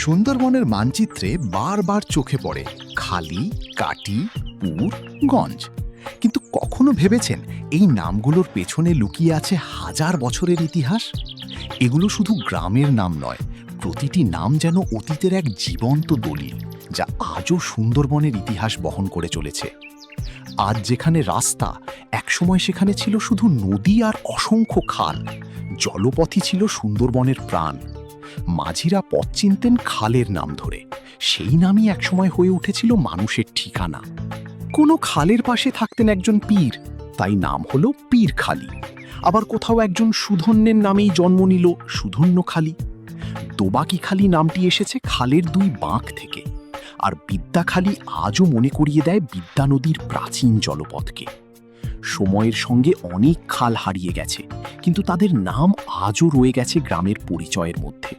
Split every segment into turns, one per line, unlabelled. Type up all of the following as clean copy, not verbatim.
সুন্দরবনের মানচিত্রে বারবার চোখে পড়ে খালি, কাটি, পুর, গঞ্জ। কিন্তু কখনো ভেবেছেন এই নামগুলোর পেছনে লুকিয়ে আছে হাজার বছরের ইতিহাস? এগুলো শুধু গ্রামের নাম নয়, প্রতিটি নাম যেন অতীতের এক জীবন্ত দলিল, যা আজও সুন্দরবনের ইতিহাস বহন করে চলেছে। আজ যেখানে রাস্তা, একসময় সেখানে ছিল শুধু নদী আর অসংখ্য খাল। জলপথই ছিল সুন্দরবনের প্রাণ। মাঝিরা পথ চিনতেন খালের নাম ধরে, সেই নামই একসময় হয়ে উঠেছিল মানুষের ঠিকানা। কোনো খালের পাশে থাকতেন একজন পীর, তাই নাম হলো পীরখালি। আবার কোথাও একজন সুধন্যের নামেই জন্ম নিল সুধন্যখালি। দোবাকিখালি নামটি এসেছে খালের দুই বাঁক থেকে। আর বিদ্যাখালি আজও মনে করিয়ে দেয় বিদ্যা নদীর প্রাচীন জলপথকে। সময়ের সঙ্গে অনেক খাল হারিয়ে গেছে, কিন্তু তাদের নাম আজও রয়ে গেছে গ্রামের পরিচয়ের মধ্যে।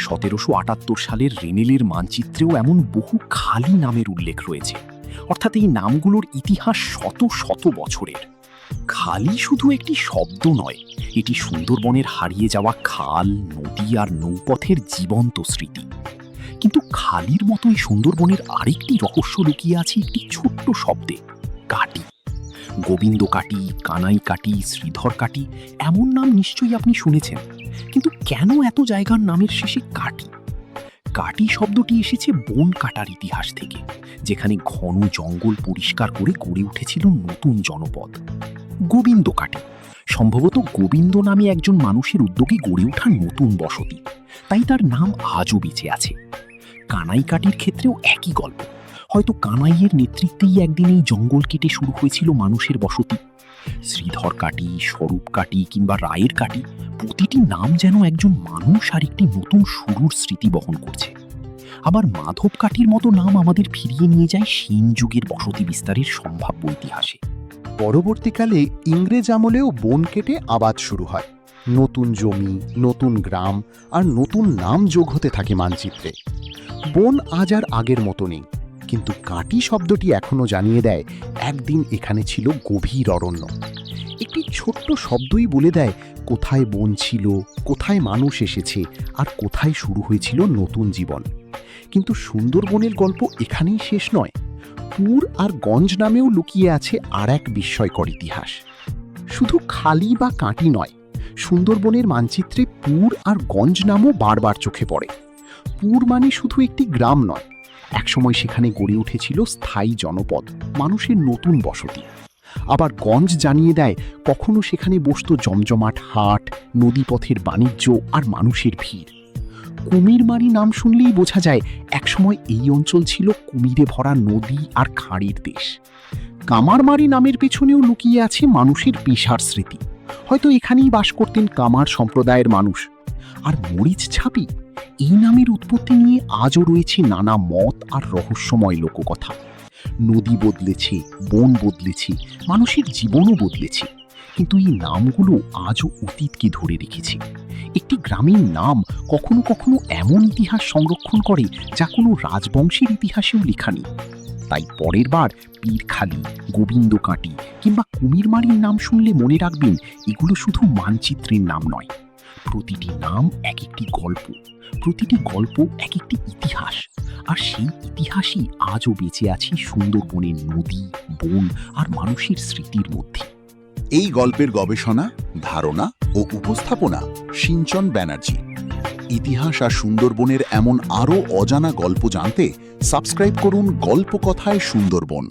1778 সালের রেনেলের মানচিত্রেও এমন বহু খালি নামের উল্লেখ রয়েছে। অর্থাৎ এই নামগুলোর ইতিহাস শত শত বছরের। খালি শুধু একটি শব্দ নয়, এটি সুন্দরবনের হারিয়ে যাওয়া খাল, নদী আর নৌপথের জীবন্ত স্মৃতি। কিন্তু খালির মতোই সুন্দরবনের আরেকটি রহস্য লুকিয়ে আছে একটি ছোট্ট শব্দে, কাটি। গোবিন্দ কাটি, কানাই কাটি, শ্রীধর কাটি, এমন নাম নিশ্চয়ই আপনি শুনেছেন। কিন্তু কেন এত জায়গার নামের শেষে কাটি? কাটি শব্দটি এসেছে বন কাটার ইতিহাস থেকে, যেখানে ঘন জঙ্গল পরিষ্কার করে গড়ে উঠেছিল নতুন জনপদ। গোবিন্দ কাটি সম্ভবত গোবিন্দ নামে একজন মানুষের উদ্যোগে গড়ে ওঠা নতুন বসতি, তাই তার নাম আজও বেঁচে আছে। কানাই কাটির ক্ষেত্রেও একই গল্প। হয়তো কানাইয়ের নেতৃত্বেই একদিন এই জঙ্গল কেটে শুরু হয়েছিল মানুষের বসতি। শ্রীধর কাটি, স্বরূপ কাটি কিংবা রায়ের কাটি, প্রতিটি নাম যেন একজন মানুষ আর একটি নতুন শুরুর স্মৃতি বহন করছে। আবার মাধব কাটির মতো নাম আমাদের ফিরিয়ে নিয়ে যায় সেন যুগের বসতি বিস্তারের সম্ভাব্য ইতিহাসে।
পরবর্তীকালে ইংরেজ আমলেও বন কেটে আবাদ শুরু হয়। নতুন জমি, নতুন গ্রাম আর নতুন নাম যোগ হতে থাকে মানচিত্রে। বন আজ আর আগের মতো নেই, কিন্তু কাটি শব্দটি এখনো জানিয়ে দেয় একদিন এখানে ছিল গভীর অরণ্য। একটি ছোট্ট শব্দই বলে দেয় কোথায় বন ছিল, কোথায় মানুষ এসেছে আর কোথায় শুরু হয়েছিল নতুন জীবন। কিন্তু সুন্দরবনের গল্প এখানেই শেষ নয়। পুর আর গঞ্জ নামেও লুকিয়ে আছে আর এক বিস্ময়কর ইতিহাস। শুধু খালি বা কাঁটি নয়, সুন্দরবনের মানচিত্রে পুর আর গঞ্জ নামও বারবার চোখে পড়ে। পুর মানে শুধু একটি গ্রাম নয়, একসময় সেখানে গড়ে উঠেছিল স্থায়ী জনপদ, মানুষের নতুন বসতি। আবার গঞ্জ জানিয়ে দেয় কখনো সেখানে বসত জমজমাট হাট, নদীপথের বাণিজ্য আর মানুষের ভিড়। কুমিরমারি নাম শুনলেই বোঝা যায় একসময় এই অঞ্চল ছিল কুমিরে ভরা নদী আর খাঁড়ির দেশ। কামারমারি নামের পেছনেও লুকিয়ে আছে মানুষের পেশার স্মৃতি। হয়তো এখানেই বাস করতেন কামার সম্প্রদায়ের মানুষ। আর মরিচ ছাপি, এই নামের উৎপত্তি নিয়ে আজও রয়েছে নানা মত আর রহস্যময় লোককথা। নদী বদলেছে, বন বদলেছে, মানুষের জীবনও বদলেছে, কিন্তু এই নামগুলো আজও অতীতকে ধরে রেখেছে। একটি গ্রামের নাম কখনো কখনো এমন ইতিহাস সংরক্ষণ করে যা কোনো রাজবংশের ইতিহাসেও লেখা নেই। তাই পরের বার পীরখালি, গোবিন্দ কাটি কিংবা কুমিরমারির নাম শুনলে মনে রাখবেন এগুলো শুধু মানচিত্রের নাম নয়। প্রতিটি নাম এক একটি গল্প, প্রতিটি গল্প এক একটি ইতিহাস। আর সেই ইতিহাসই আজও বেঁচে আছে সুন্দরবনের নদী, বন আর মানুষের স্মৃতির মধ্যে।
এই গল্পের গবেষণা, ধারণা ও উপস্থাপনা সিঞ্চন ব্যানার্জি। ইতিহাস আর সুন্দরবনের এমন আরও অজানা গল্প জানতে সাবস্ক্রাইব করুন গল্পকথায় সুন্দরবন।